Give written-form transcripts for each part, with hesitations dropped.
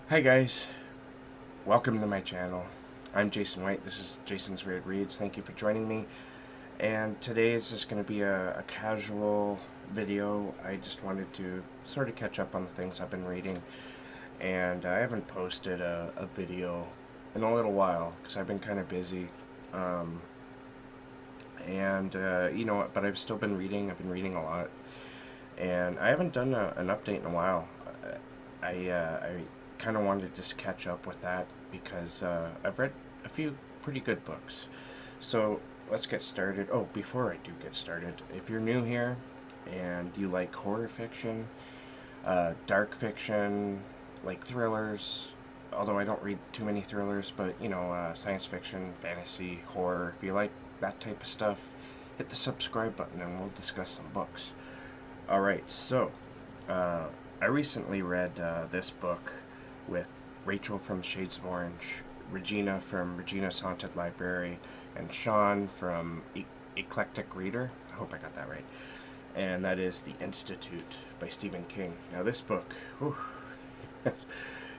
Hi guys, welcome to my channel. I'm Jason White. This is Jason's Weird Reads. Thank you for joining me. And today is just going to be a casual video. I just wanted to sort of catch up on the things I've been reading. And I haven't posted a video in a little while because I've been kind of busy. You know what, but I've still been reading. I've been reading a lot. And I haven't done an update in a while. I kind of wanted to just catch up with that because I've read a few pretty good books. So let's get started. Oh, before I do get started, if you're new here and you like horror fiction, dark fiction, like thrillers, although I don't read too many thrillers, but you know, science fiction, fantasy, horror, if you like that type of stuff, hit the subscribe button and we'll discuss some books. Alright, so uh, I recently read this book with Rachel from Shades of Orange, Regina from Regina's Haunted Library, and Shaun from Eclectic Reader. I hope I got that right. And that is The Institute by Stephen King. Now this book, whew, you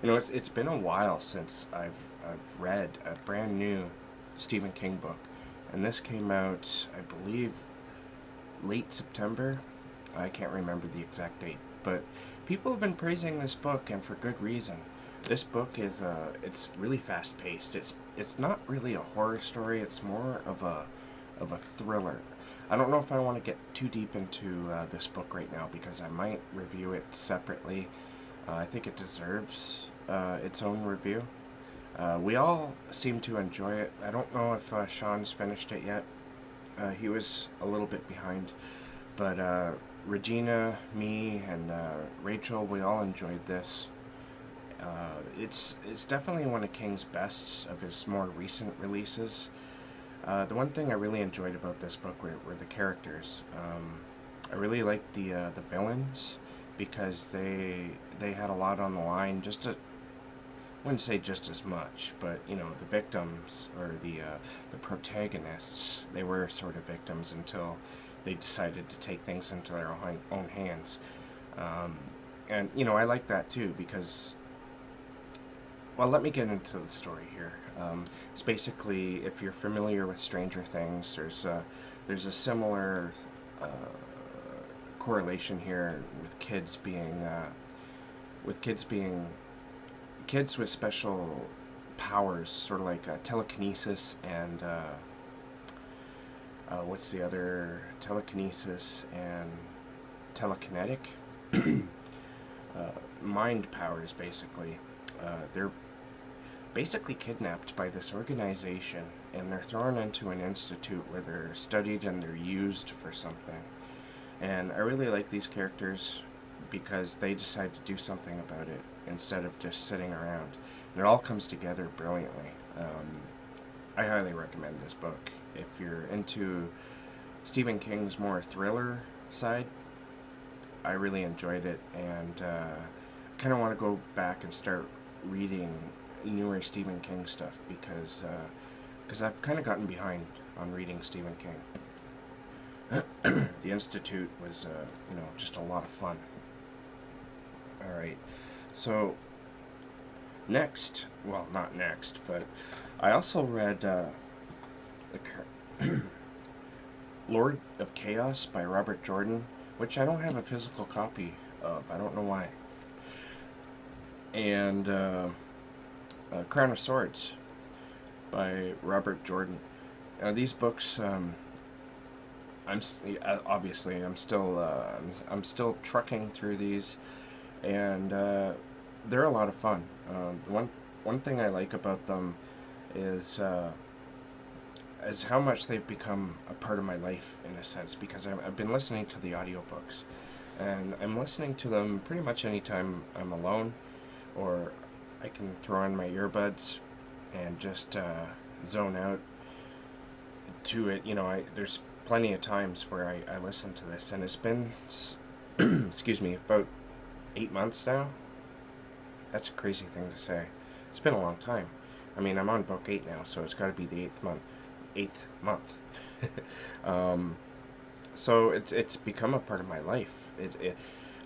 know, it's been a while since I've read a brand new Stephen King book, and this came out, I believe, late September. I can't remember the exact date, but people have been praising this book, and for good reason. This book is it's really fast paced. It's not really a horror story. It's more of a thriller. I don't know if I want to get too deep into this book right now because I might review it separately. I think it deserves its own review. We all seem to enjoy it. I don't know if Shaun's finished it yet. He was a little bit behind, but Regina, me, and Rachel, we all enjoyed this. It's definitely one of King's bests of his more recent releases. The one thing I really enjoyed about this book were the characters. I really liked the villains because they had a lot on the line. Just I wouldn't say just as much, but you know, the victims or the protagonists, they were sort of victims until they decided to take things into their own hands. Um, and you know, I like that too because, well, let me get into the story here. It's basically, if you're familiar with Stranger Things, there's a similar uh, correlation here with kids being kids with special powers, sort of like telekinesis and what's the other? Telekinesis and telekinetic mind powers, basically. They're basically kidnapped by this organization and they're thrown into an institute where they're studied and they're used for something. And I really like these characters because they decide to do something about it instead of just sitting around. And it all comes together brilliantly. I highly recommend this book. If you're into Stephen King's more thriller side, I really enjoyed it, and I kind of want to go back and start reading newer Stephen King stuff because I've kind of gotten behind on reading Stephen King. The Institute was you know, just a lot of fun. All right, so next, well, not next, but I also read Lord of Chaos by Robert Jordan, which I don't have a physical copy of. I don't know why. And Crown of Swords by Robert Jordan. Now these books, obviously I'm still trucking through these, and they're a lot of fun. One thing I like about them is how much they've become a part of my life in a sense because I've been listening to the audiobooks, and I'm listening to them pretty much anytime I'm alone, or I can throw on my earbuds and just zone out to it. You know, there's plenty of times where I listen to this, and it's been, excuse me, about 8 months now. That's a crazy thing to say. It's been a long time. I mean, I'm on book 8 now, so it's got to be the eighth month. um, so it's become a part of my life.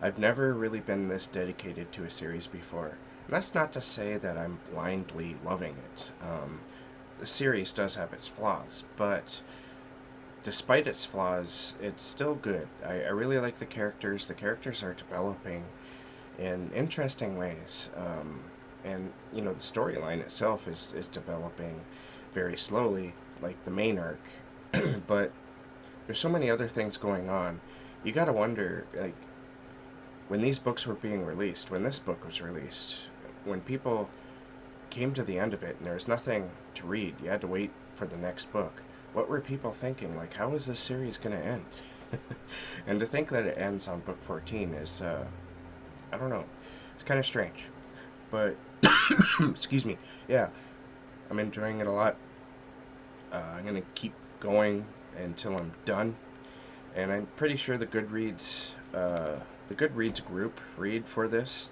I've never really been this dedicated to a series before. That's not to say that I'm blindly loving it. The series does have its flaws, but despite its flaws, it's still good. I really like the characters. The characters are developing in interesting ways. And, you know, the storyline itself is developing very slowly, like the main arc. But there's so many other things going on. You gotta wonder, like, when these books were being released, when this book was released, when people came to the end of it and there was nothing to read, you had to wait for the next book. What were people thinking? Like, how is this series going to end? And to think that it ends on book 14 is, I don't know, it's kind of strange. But, excuse me, yeah, I'm enjoying it a lot. I'm going to keep going until I'm done. And I'm pretty sure the Goodreads group read for this,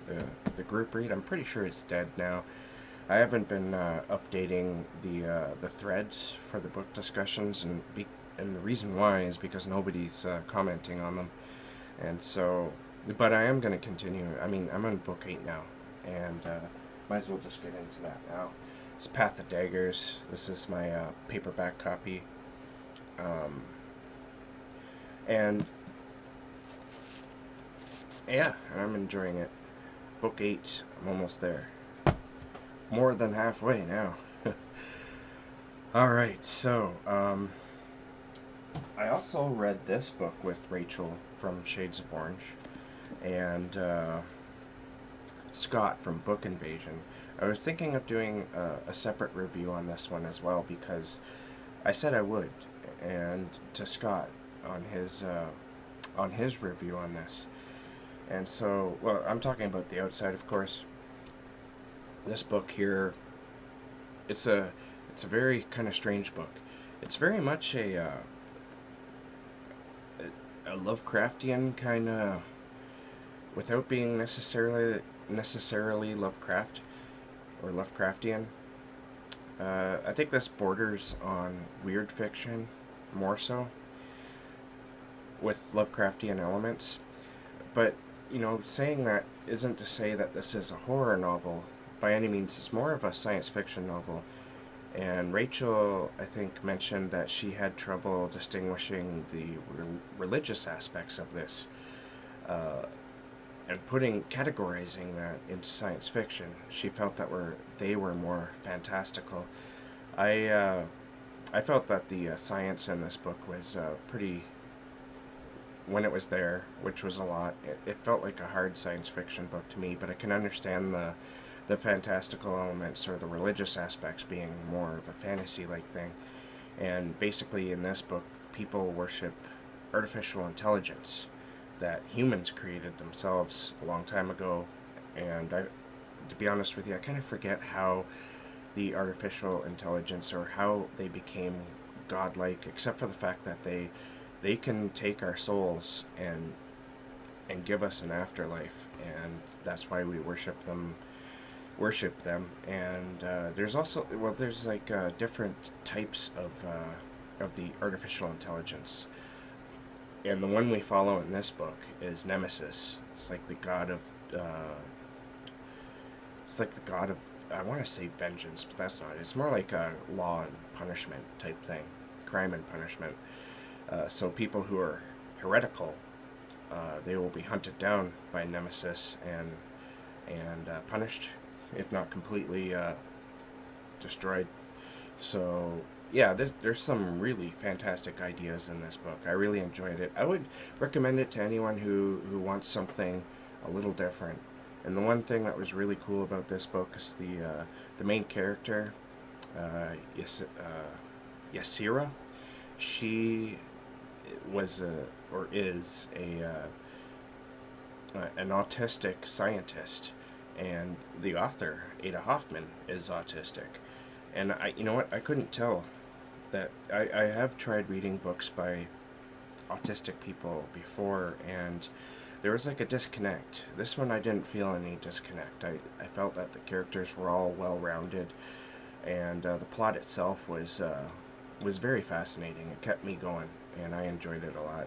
the group read, I'm pretty sure it's dead now. I haven't been updating the threads for the book discussions, and the reason why is because nobody's commenting on them, and so. But I am going to continue. I mean, I'm on book 8 now, and might as well just get into that now. It's Path of Daggers. This is my paperback copy, um, and yeah, I'm enjoying it. Book 8. I'm almost there. More than halfway now. Alright, so, I also read this book with Rachel from Shades of Orange, and Scott from Book Invasion. I was thinking of doing a separate review on this one as well, because I said I would, and to Scott on his review on this. And so, well, I'm talking about The Outside, of course. This book here, it's a very kind of strange book. It's very much a Lovecraftian kind of, without being necessarily Lovecraft or Lovecraftian. I think this borders on weird fiction more so, with Lovecraftian elements. But, you know, saying that isn't to say that this is a horror novel by any means. It's more of a science fiction novel. And Rachel, I think, mentioned that she had trouble distinguishing the religious aspects of this, uh, and categorizing that into science fiction. She felt that they were more fantastical. I uh, I felt that the science in this book was pretty, when it was there, which was a lot. It felt like a hard science fiction book to me, but I can understand the fantastical elements or the religious aspects being more of a fantasy-like thing. And basically, in this book, people worship artificial intelligence that humans created themselves a long time ago. And to be honest with you, I kind of forget how the artificial intelligence or how they became godlike, except for the fact that they can take our souls and give us an afterlife, and that's why we worship them. And there's also, well, there's like different types of the artificial intelligence, and the one we follow in this book is Nemesis. It's like the god of it's like the god of, I want to say vengeance, but that's not it. It's more like a law and punishment type thing, crime and punishment. So people who are heretical, they will be hunted down by Nemesis and punished, if not completely destroyed. So yeah, there's some really fantastic ideas in this book. I really enjoyed it. I would recommend it to anyone who wants something a little different. And the one thing that was really cool about this book is the main character, Yasira. She was or is an autistic scientist, and the author, Ada Hoffmann, is autistic. And you know what? I couldn't tell that. I have tried reading books by autistic people before, and there was like a disconnect. This one I didn't feel any disconnect. I felt that the characters were all well-rounded, and the plot itself was very fascinating. It kept me going, and I enjoyed it a lot.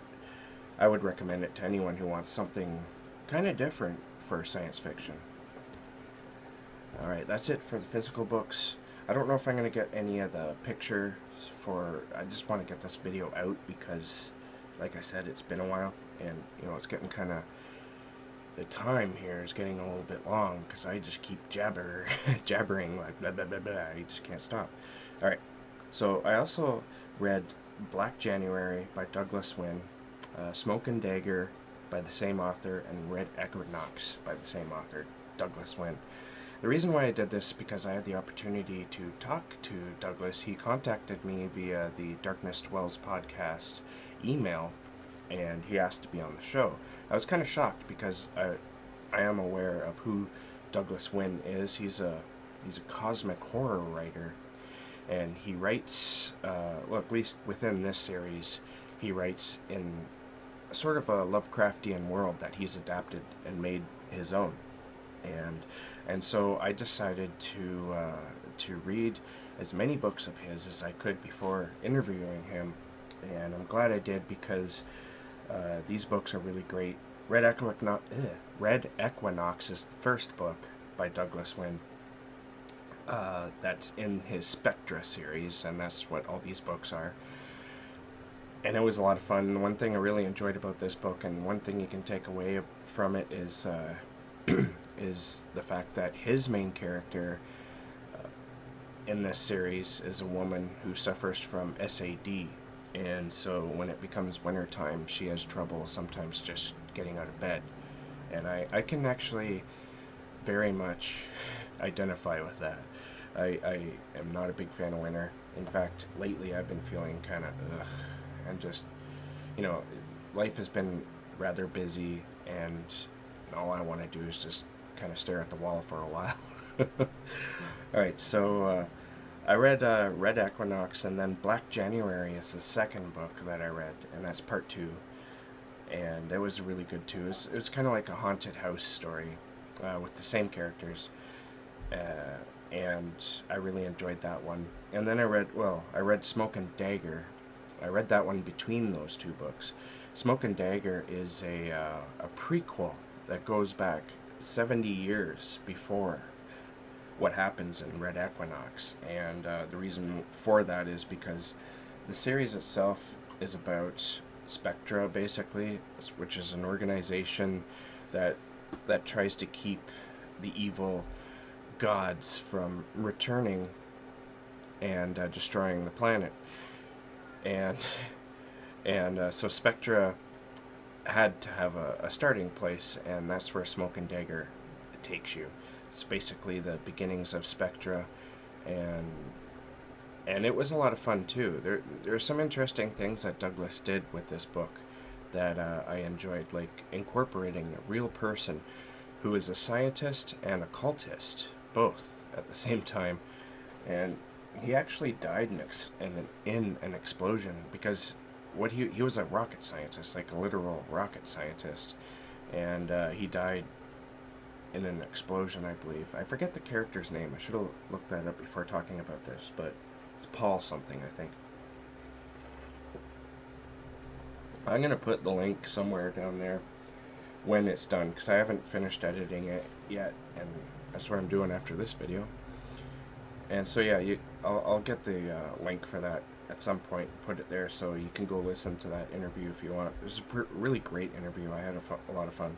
I would recommend it to anyone who wants something kind of different for science fiction. Alright, that's it for the physical books. I don't know if I'm going to get any of the pictures for... I just want to get this video out because, like I said, it's been a while. And, you know, it's getting kind of... The time here is getting a little bit long because I just keep jabbering like blah blah blah blah. I just can't stop. Alright, so I also read Black January by Douglas Wynne, Smoke and Dagger by the same author, and Red Equinox by the same author, Douglas Wynne. The reason why I did this is because I had the opportunity to talk to Douglas. He contacted me via the Darkness Dwells podcast email, and he asked to be on the show. I was kind of shocked because I am aware of who Douglas Wynne is. He's a cosmic horror writer, and he writes, well, at least within this series, he writes in sort of a Lovecraftian world that he's adapted and made his own. And so I decided to read as many books of his as I could before interviewing him, and I'm glad I did because these books are really great. Red Equinox is the first book by Douglas Wynne. That's in his Spectra series, and that's what all these books are. And it was a lot of fun. One thing I really enjoyed about this book, and one thing you can take away from it, is is the fact that his main character in this series is a woman who suffers from SAD, and so when it becomes wintertime, she has trouble sometimes just getting out of bed. And I can actually very much identify with that. I am not a big fan of winter. In fact, lately I've been feeling kind of ugh, and just, you know, life has been rather busy, and all I want to do is just kind of stare at the wall for a while. Alright, so I read Red Equinox, and then Black January is the second book that I read, and that's part 2. And that was really good too. It was kind of like a haunted house story with the same characters. And I really enjoyed that one. And then I read Smoke and Dagger. I read that one between those two books. Smoke and Dagger is a prequel that goes back 70 years before what happens in Red Equinox. And the reason for that is because the series itself is about Spectra, basically, which is an organization that tries to keep the evil gods from returning and destroying the planet. And so Spectra had to have a starting place, and that's where Smoke and Dagger takes you. It's basically the beginnings of Spectra, and it was a lot of fun too. There are some interesting things that Douglas did with this book that I enjoyed, like incorporating a real person who is a scientist and a cultist, both at the same time. And he actually died in an explosion because he was a rocket scientist, like a literal rocket scientist, and he died in an explosion, I believe. I forget the character's name. I should have looked that up before talking about this, but it's Paul something, I think. I'm going to put the link somewhere down there when it's done, because I haven't finished editing it yet, and that's what I'm doing after this video. And so yeah, I'll get the link for that at some point, put it there so you can go listen to that interview if you want. It was a really great interview. I had a lot of fun.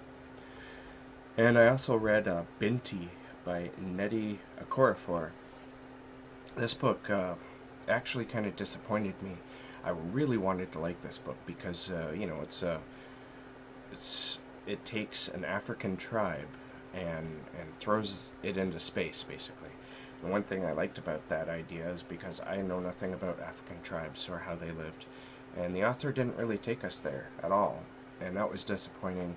And I also read Binti by Nnedi Okorafor. This book actually kind of disappointed me. I really wanted to like this book because you know, it takes an African tribe and throws it into space, basically. And one thing I liked about that idea is because I know nothing about African tribes or how they lived, and the author didn't really take us there at all, and that was disappointing.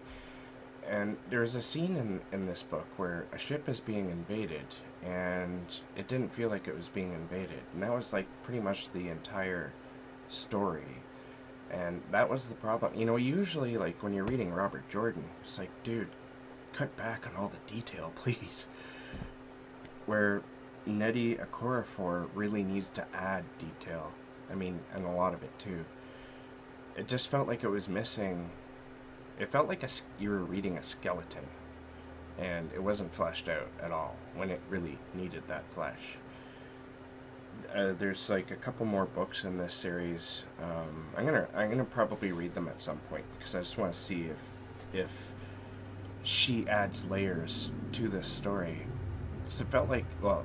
And there's a scene in this book where a ship is being invaded, and it didn't feel like it was being invaded, and that was like pretty much the entire story. And that was the problem. You know, usually, like, when you're reading Robert Jordan, it's like, dude, cut back on all the detail, please. Where Nnedi Okorafor really needs to add detail. I mean, and a lot of it, too. It just felt like it was missing. It felt like you were reading a skeleton. and it wasn't fleshed out at all when it really needed that flesh. There's like a couple more books in this series. I'm gonna probably read them at some point because I just want to see if she adds layers to this story. Because it felt like, well,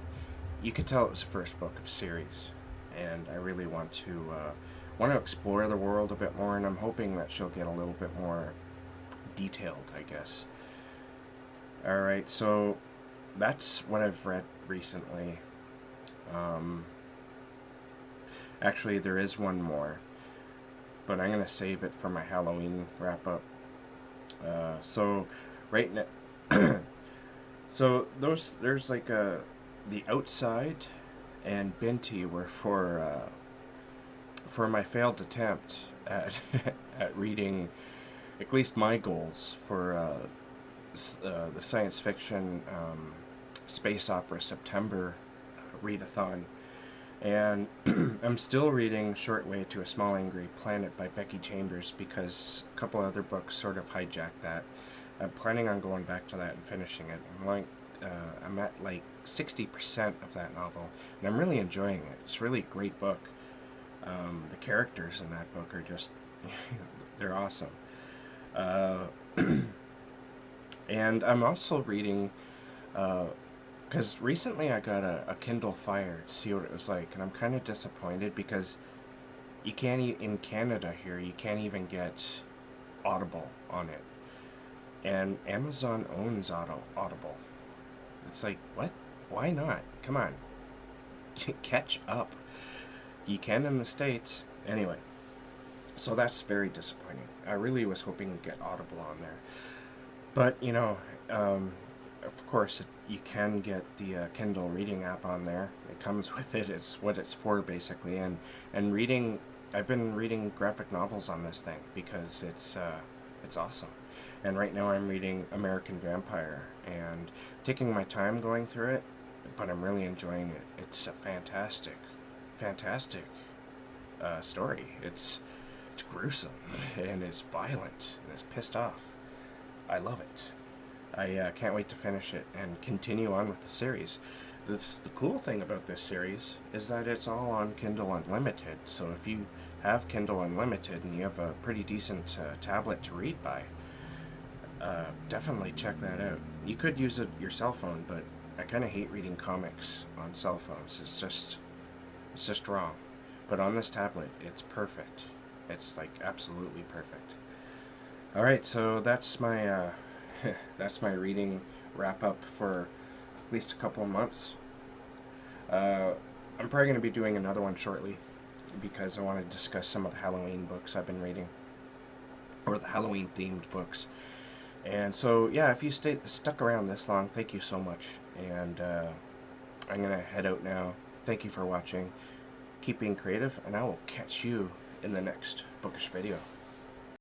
you could tell it was the first book of series, and I really want to explore the world a bit more, and I'm hoping that she'll get a little bit more detailed, I guess. All right, so that's what I've read recently. Um, Actually, there is one more, but I'm gonna save it for my Halloween wrap up. So right now, so there's like the Outside and Binti were for my failed attempt at at reading at least my goals for the science fiction space opera September readathon. And I'm still reading Short Way to a Small Angry Planet by Becky Chambers because a couple other books sort of hijacked that. I'm planning on going back to that and finishing it. I'm at like 60% of that novel, and I'm really enjoying it. It's really a great book. The characters in that book are just, they're awesome. Uh, and I'm also reading because recently I got a Kindle Fire to see what it was like, and I'm kind of disappointed because you can't in Canada here you can't even get Audible on it, and Amazon owns Audible. It's like, what? Why not? Come on, catch up. You can in the States anyway. So that's very disappointing. I really was hoping to get Audible on there, but um, of course, you can get the Kindle reading app on there. It comes with it. It's what it's for basically. And reading, I've been reading graphic novels on this thing because it's awesome. And right now I'm reading American Vampire and taking my time going through it, but I'm really enjoying it. It's a fantastic story. It's gruesome and it's violent and it's pissed off. I love it. I can't wait to finish it and continue on with the series. The cool thing about this series is that it's all on Kindle Unlimited. So if you have Kindle Unlimited and you have a pretty decent tablet to read by, definitely check that out. You could use your cell phone, but I kind of hate reading comics on cell phones. It's just wrong. But on this tablet, it's perfect. It's like absolutely perfect. All right, so that's my that's my reading wrap up for at least a couple of months. Uh, I'm probably going to be doing another one shortly because I want to discuss some of the Halloween books I've been reading, or the Halloween themed books. And so, yeah, if you stuck around this long, thank you so much. And I'm going to head out now. Thank you for watching. Keep being creative, and I will catch you in the next bookish video.